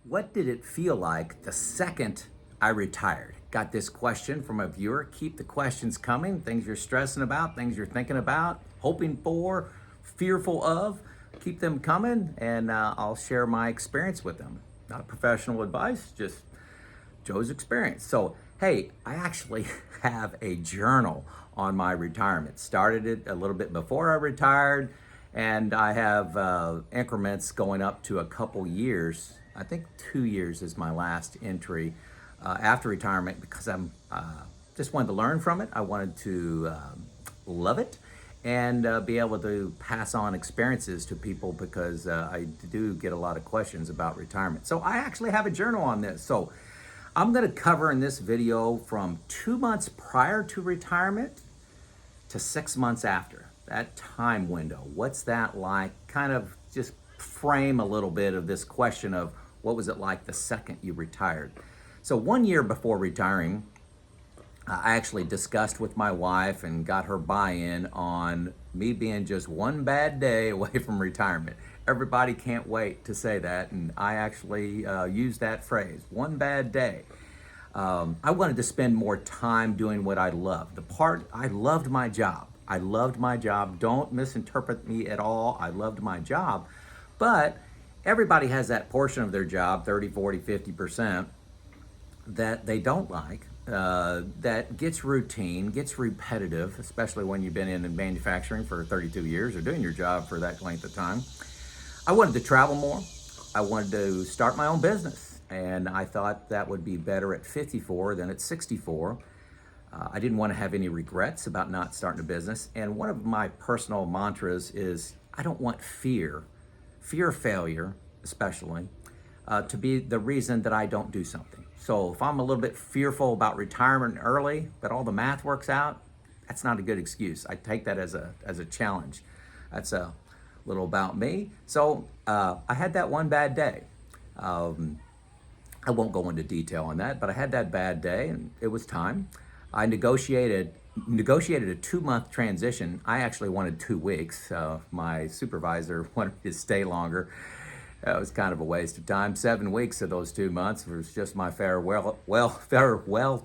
What did it feel like the second I retired? Got this question from a viewer. Keep the questions coming. Things you're stressing about, things you're thinking about, hoping for, fearful of. Keep them coming, and I'll share my experience with them. Not professional advice, just Joe's experience. So, hey, I actually have a journal on my retirement. Started it a little bit before I retired, and I have increments going up to a couple years. I think 2 years is my last entry after retirement because I'm just wanted to learn from it. I wanted to love it and be able to pass on experiences to people because I do get a lot of questions about retirement. So I actually have a journal on this. So I'm going to cover in this video from 2 months prior to retirement to 6 months after. That time window, what's that like? Kind of just frame a little bit of this question of what was it like the second you retired. So 1 year before retiring, I actually discussed with my wife and got her buy-in on me being just one bad day away from retirement. Everybody can't wait to say that, and I actually use that phrase, one bad day. I wanted to spend more time doing what I loved. I loved my job. I loved my job. Don't misinterpret me at all. I loved my job. But everybody has that portion of their job, 30, 40, 50%, that they don't like, that gets routine, gets repetitive, especially when you've been in manufacturing for 32 years or doing your job for that length of time. I wanted to travel more. I wanted to start my own business, and I thought that would be better at 54 than at 64. I didn't want to have any regrets about not starting a business, and one of my personal mantras is I don't want fear of failure especially, to be the reason that I don't do something. So if I'm a little bit fearful about retirement early, but all the math works out, that's not a good excuse. I take that as a challenge. That's a little about me. So I had that one bad day. I won't go into detail on that, but I had that bad day and it was time. I negotiated a 2-month transition. I actually wanted 2 weeks. My supervisor wanted me to stay longer. It was kind of a waste of time. 7 weeks of those 2 months was just my farewell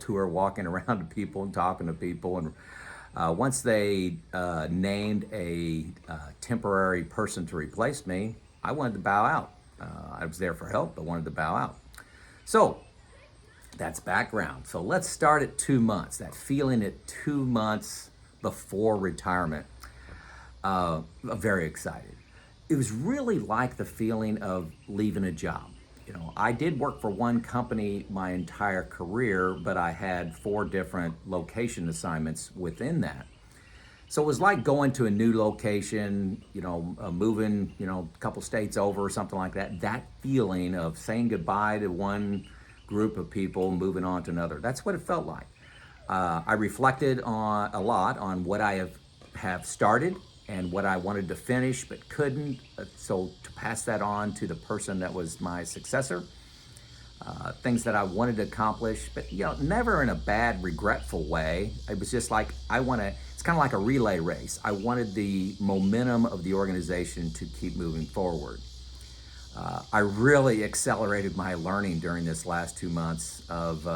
tour, walking around to people and talking to people. And once they named a temporary person to replace me, I wanted to bow out. I was there for help, but wanted to bow out. So that's background. So let's start at 2 months. That feeling at 2 months before retirement. I'm very excited. It was really like the feeling of leaving a job. You know, I did work for one company my entire career, but I had 4 different location assignments within that. So it was like going to a new location, moving, a couple states over or something like that. That feeling of saying goodbye to one group of people, moving on to another. That's what it felt like. I reflected a lot on what I have started and what I wanted to finish but couldn't, so to pass that on to the person that was my successor. Things that I wanted to accomplish, but never in a bad, regretful way. It was just like it's kind of like a relay race. I wanted the momentum of the organization to keep moving forward. I really accelerated my learning during this last 2 months of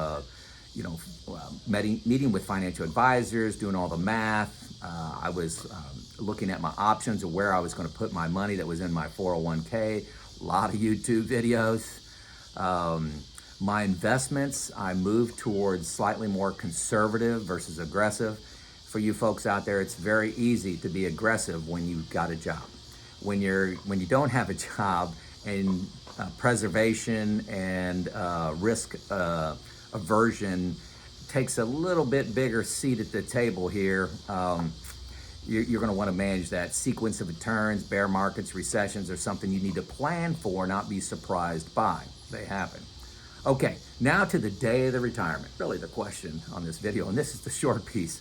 meeting with financial advisors, doing all the math. I was looking at my options of where I was going to put my money that was in my 401k, a lot of YouTube videos. My investments, I moved towards slightly more conservative versus aggressive. For you folks out there, it's very easy to be aggressive when you've got a job. When you don't have a job, and preservation and risk aversion takes a little bit bigger seat at the table here. You're going to want to manage that sequence of returns, bear markets, recessions, or something you need to plan for, not be surprised by. They happen. Okay, now to the day of the retirement. Really the question on this video, and this is the short piece.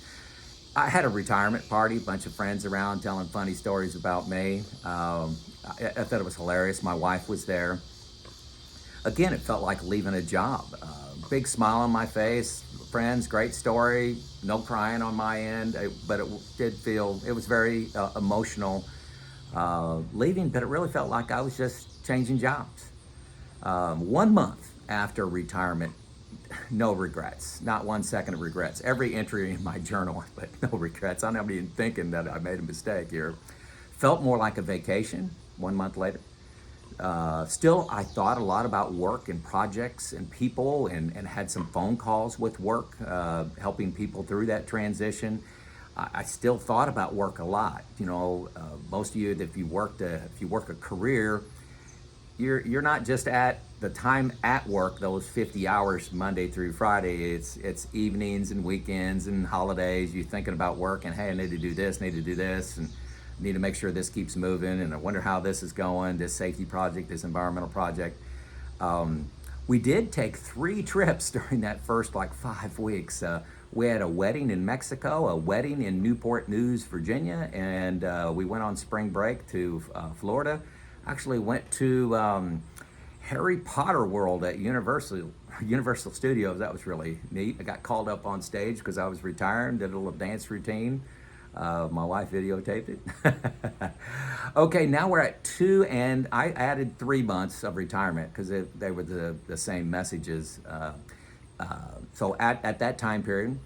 I had a retirement party, a bunch of friends around telling funny stories about me. I thought it was hilarious. My wife was there. Again, it felt like leaving a job. Big smile on my face. Friends, great story. No crying on my end, but it was very emotional leaving, but it really felt like I was just changing jobs. 1 month after retirement, no regrets, not 1 second of regrets. Every entry in my journal, but no regrets. I'm not even thinking that I made a mistake here. Felt more like a vacation 1 month later. Still, I thought a lot about work and projects and people, and had some phone calls with work, helping people through that transition. I still thought about work a lot. Most of you, if you work a career, you're not just at the time at work, those 50 hours Monday through Friday. It's evenings and weekends and holidays. You're thinking about work and, hey, I need to do this, and need to make sure this keeps moving, and I wonder how this is going, this safety project, this environmental project. We did take 3 trips during that first 5 weeks. We had a wedding in Mexico, a wedding in Newport News, Virginia, and we went on spring break to Florida. Actually went to Harry Potter World at Universal Studios. That was really neat. I got called up on stage because I was retiring, did a little dance routine. My wife videotaped it. Okay, now we're at 2, and I added 3 months of retirement because they were the same messages. So at that time period,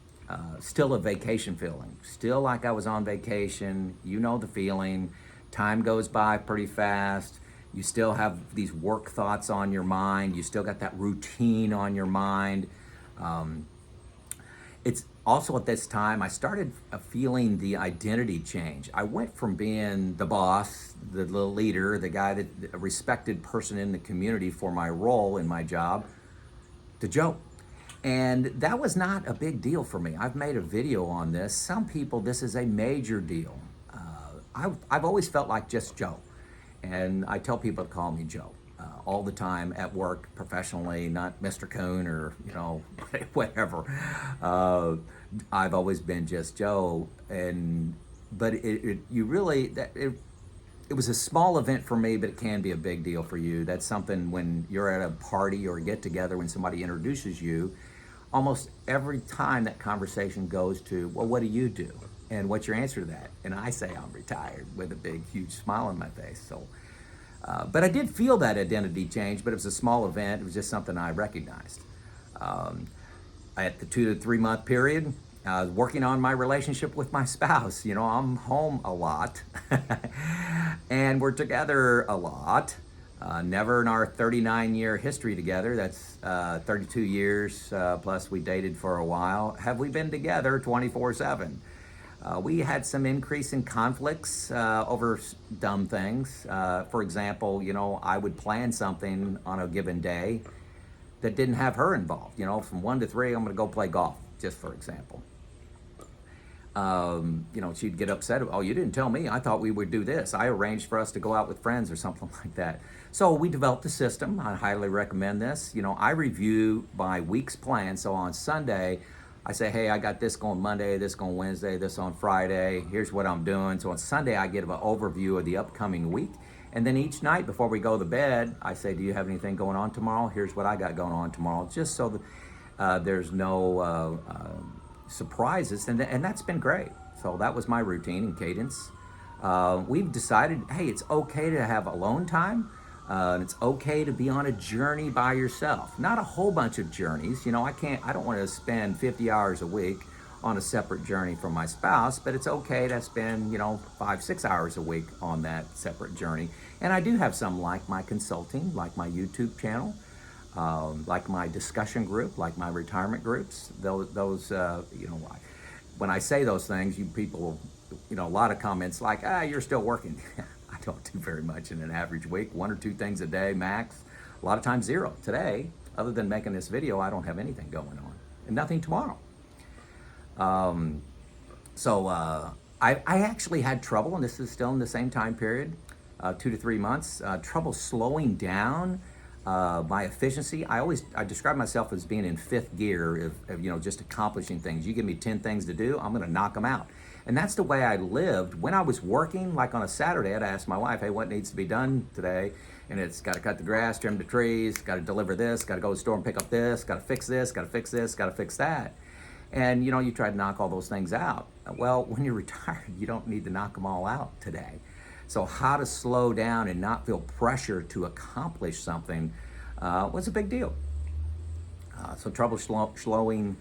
still a vacation feeling, still like I was on vacation. You know the feeling. Time goes by pretty fast. You still have these work thoughts on your mind. You still got that routine on your mind. It's also at this time I started feeling the identity change. I went from being the boss, the leader, the guy that a respected person in the community for my role in my job, to Joe. And that was not a big deal for me. I've made a video on this. Some people, this is a major deal. I've always felt like just Joe. And I tell people to call me Joe all the time at work, professionally, not Mr. Coon or, whatever. I've always been just Joe. But it was a small event for me, but it can be a big deal for you. That's something when you're at a party or get together, when somebody introduces you, almost every time that conversation goes to, well, what do you do? And what's your answer to that? And I say I'm retired with a big, huge smile on my face. So, but I did feel that identity change, but it was a small event. It was just something I recognized. At the 2 to 3 month period, I was working on my relationship with my spouse. I'm home a lot and we're together a lot. Never in our 39-year history together, that's 32 years, plus we dated for a while, have we been together 24/7. We had some increase in conflicts over dumb things. For example, I would plan something on a given day that didn't have her involved. From 1 to 3, I'm going to go play golf, just for example. She'd get upset. Oh, you didn't tell me. I thought we would do this. I arranged for us to go out with friends or something like that. So we developed a system. I highly recommend this. I review my week's plan. So on Sunday, I say, hey, I got this going Monday, this going Wednesday, this on Friday. Here's what I'm doing. So on Sunday, I give an overview of the upcoming week. And then each night before we go to bed, I say, do you have anything going on tomorrow? Here's what I got going on tomorrow, just so that there's no surprises. And that's been great. So that was my routine and cadence. We've decided, hey, it's okay to have alone time. And it's okay to be on a journey by yourself. Not a whole bunch of journeys. I don't want to spend 50 hours a week on a separate journey from my spouse, but it's okay to spend, 5-6 hours a week on that separate journey. And I do have some, like my consulting, like my YouTube channel, like my discussion group, like my retirement groups. Those when I say those things, you people, a lot of comments like, you're still working. I don't do very much in an average week, 1 or 2 things a day max. A lot of times 0. Today, other than making this video, I don't have anything going on, and nothing tomorrow. I actually had trouble, and this is still in the same time period, 2 to 3 months, trouble slowing down my efficiency. I describe myself as being in 5th gear of just accomplishing things. You give me 10 things to do, I'm going to knock them out. And that's the way I lived when I was working. Like on a Saturday, I'd ask my wife, hey, what needs to be done today? And it's got to cut the grass, trim the trees, got to deliver this, got to go to the store and pick up this, got to fix this, got to fix this, got to fix that. And you try to knock all those things out. Well, when you're retired, you don't need to knock them all out today. So how to slow down and not feel pressure to accomplish something was a big deal. So trouble slowing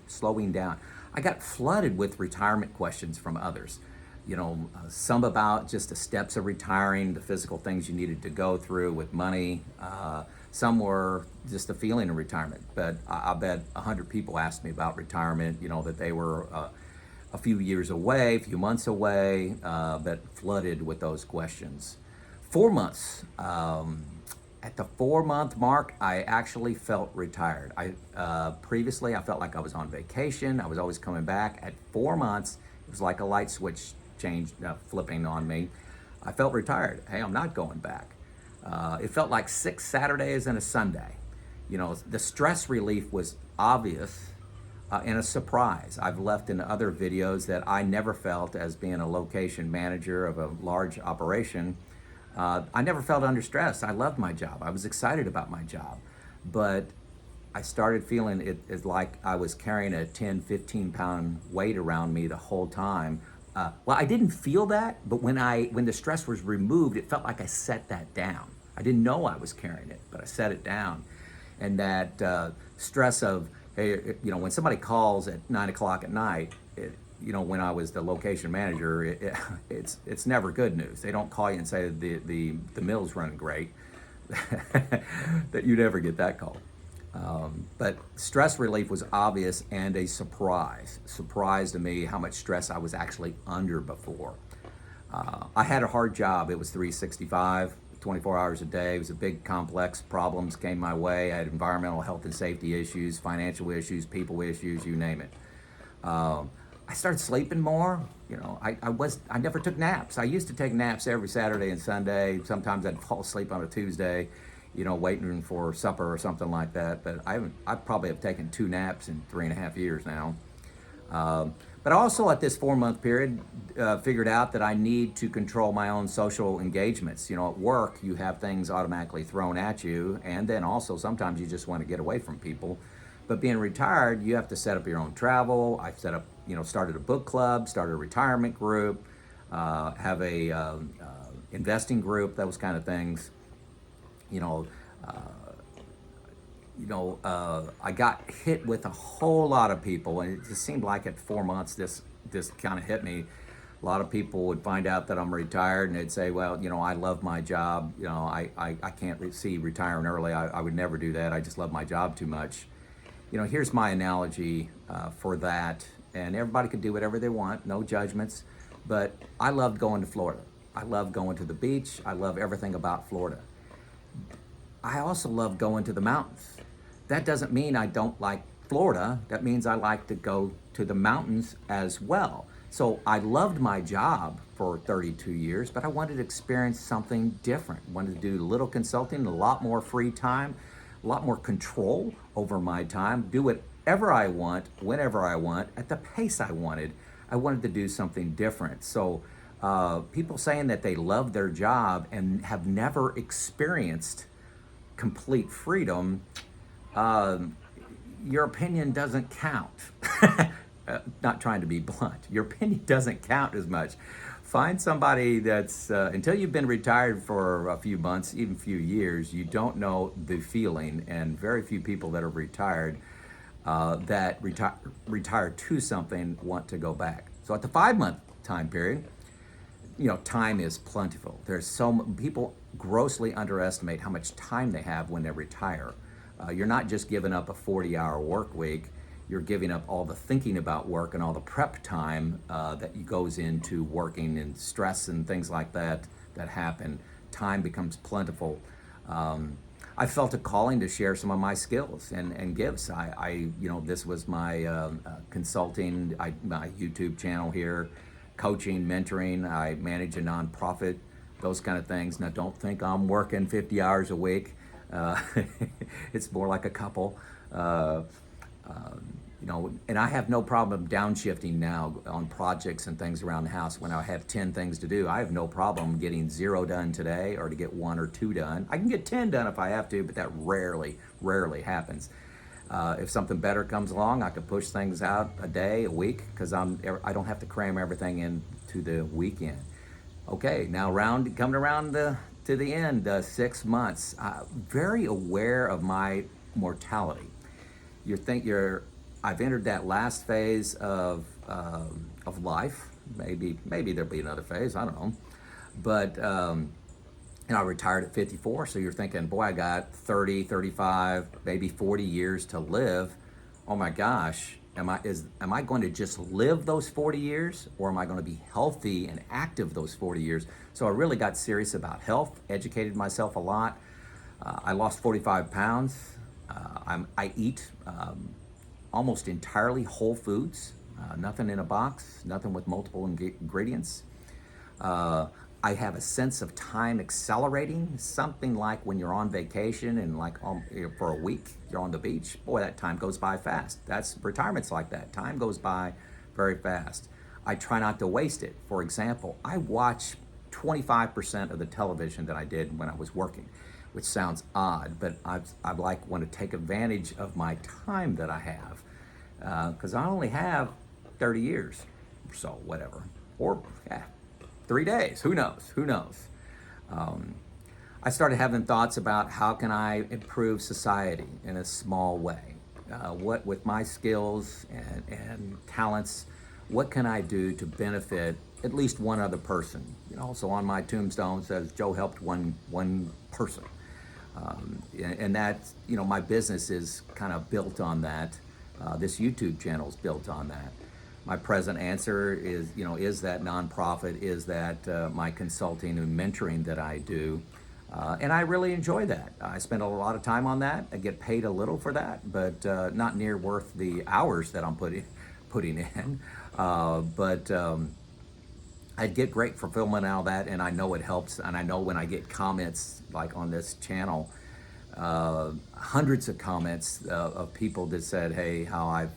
down. I got flooded with retirement questions from others. Some about just the steps of retiring, the physical things you needed to go through with money. Some were just the feeling of retirement. But I bet 100 people asked me about retirement, that they were a few years away, a few months away, but flooded with those questions. 4 months. At the 4 month mark, I actually felt retired. Previously, I felt like I was on vacation. I was always coming back. At 4 months, it was like a light switch changed, flipping on me. I felt retired. Hey, I'm not going back. It felt like 6 Saturdays and a Sunday. The stress relief was obvious and a surprise. I've left in other videos that I never felt as being a location manager of a large operation. I never felt under stress. I loved my job. I was excited about my job. But I started feeling it like I was carrying a 10, 15 pound weight around me the whole time. Well, I didn't feel that, but when the stress was removed, it felt like I set that down. I didn't know I was carrying it, but I set it down. And that stress of, hey, when somebody calls at 9 o'clock at night, when I was the location manager, it's never good news. They don't call you and say the mill's running great. That you never get that call. But stress relief was obvious and a surprise to me how much stress I was actually under before. I had a hard job. It was 365, 24 hours a day. It was a big, complex problems came my way. I had environmental health and safety issues, financial issues, people issues, you name it. I started sleeping more. I never took naps. I used to take naps every Saturday and Sunday. Sometimes I'd fall asleep on a Tuesday, waiting for supper or something like that. But I probably have taken 2 naps in 3.5 years now. But also at this 4 month period, figured out that I need to control my own social engagements. At work, you have things automatically thrown at you. And then also sometimes you just want to get away from people. But being retired, you have to set up your own travel. I set up, started a book club, started a retirement group, have a investing group, those kind of things. I got hit with a whole lot of people, and it just seemed like at 4 months, this kind of hit me. A lot of people would find out that I'm retired, and they'd say, well, I love my job. I can't see retiring early. I would never do that. I just love my job too much. Here's my analogy for that, and everybody can do whatever they want, no judgments, but I loved going to Florida. I love going to the beach. I love everything about Florida. I also love going to the mountains. That doesn't mean I don't like Florida. That means I like to go to the mountains as well. So I loved my job for 32 years, but I wanted to experience something different. Wanted to do a little consulting, a lot more free time, a lot more control over my time, do whatever I want, whenever I want, at the pace I wanted. I wanted to do something different. So people saying that they love their job and have never experienced complete freedom, your opinion doesn't count. Not trying to be blunt. Your opinion doesn't count as much. Find somebody that's, until you've been retired for a few months, even a few years, you don't know the feeling, and very few people that are retired that retire to something want to go back. So at the 5 month time period, time is plentiful. There's people grossly underestimate how much time they have when they retire. You're not just giving up a 40-hour work week. You're giving up all the thinking about work and all the prep time that goes into working, and stress and things like that happen. Time becomes plentiful. I felt a calling to share some of my skills and gifts. This was my consulting, my YouTube channel here, coaching, mentoring. I manage a nonprofit, those kind of things. Now, don't think I'm working 50 hours a week. It's more like a couple. And I have no problem downshifting now on projects and things around the house. When I have 10 things to do, I have no problem getting 0 done today, or to get 1 or 2 done. I can get 10 done if I have to, but that rarely happens. If something better comes along, I could push things out a day, a week, because I don't have to cram everything into the weekend. Okay, now coming around the to the end, 6 months. Very aware of my mortality. I've entered that last phase of life. Maybe there'll be another phase. I don't know. But I retired at 54. So you're thinking, boy, I got 30, 35, maybe 40 years to live. Oh my gosh. Am I going to just live those 40 years, or am I going to be healthy and active those 40 years? So I really got serious about health, educated myself a lot. I lost 45 pounds. I eat almost entirely whole foods, nothing in a box, nothing with multiple ingredients. I have a sense of time accelerating, something like when you're on vacation and for a week, you're on the beach. Boy, that time goes by fast. Retirement's like that. Time goes by very fast. I try not to waste it. For example, I watch 25% of the television that I did when I was working, which sounds odd, but I want to take advantage of my time that I have, because I only have 30 years, so whatever, or 3 days. Who knows? I started having thoughts about how can I improve society in a small way. What with my skills and talents, what can I do to benefit at least one other person? So on my tombstone says Joe helped one person. And that's, my business is kind of built on that. This YouTube channel is built on that. My present answer is that nonprofit, is that my consulting and mentoring that I do. And I really enjoy that. I spend a lot of time on that. I get paid a little for that, but not near worth the hours that I'm putting in. But I get great fulfillment out of that, and I know it helps. And I know when I get comments like on this channel, hundreds of comments of people that said, hey, how I've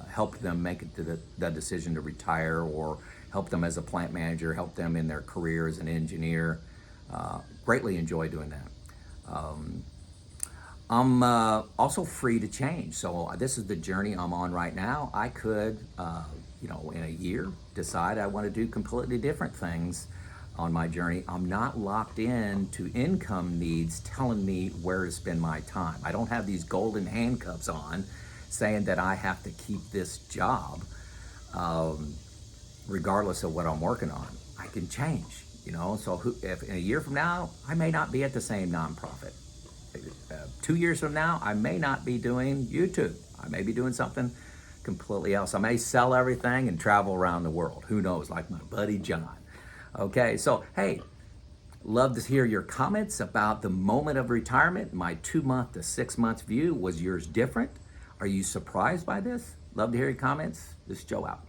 helped them make it to the decision to retire, or help them as a plant manager, help them in their career as an engineer. Greatly enjoy doing that. I'm also free to change. So this is the journey I'm on right now. I could, in a year, decide I want to do completely different things on my journey. I'm not locked in to income needs telling me where to spend my time. I don't have these golden handcuffs on saying that I have to keep this job regardless of what I'm working on. I can change, so if in a year from now, I may not be at the same nonprofit. 2 years from now, I may not be doing YouTube. I may be doing something completely else. I may sell everything and travel around the world. Who knows, like my buddy John. Okay, so hey, love to hear your comments about the moment of retirement. My 2-month to 6 months view. Was yours different? Are you surprised by this? Love to hear your comments. This is Joe out.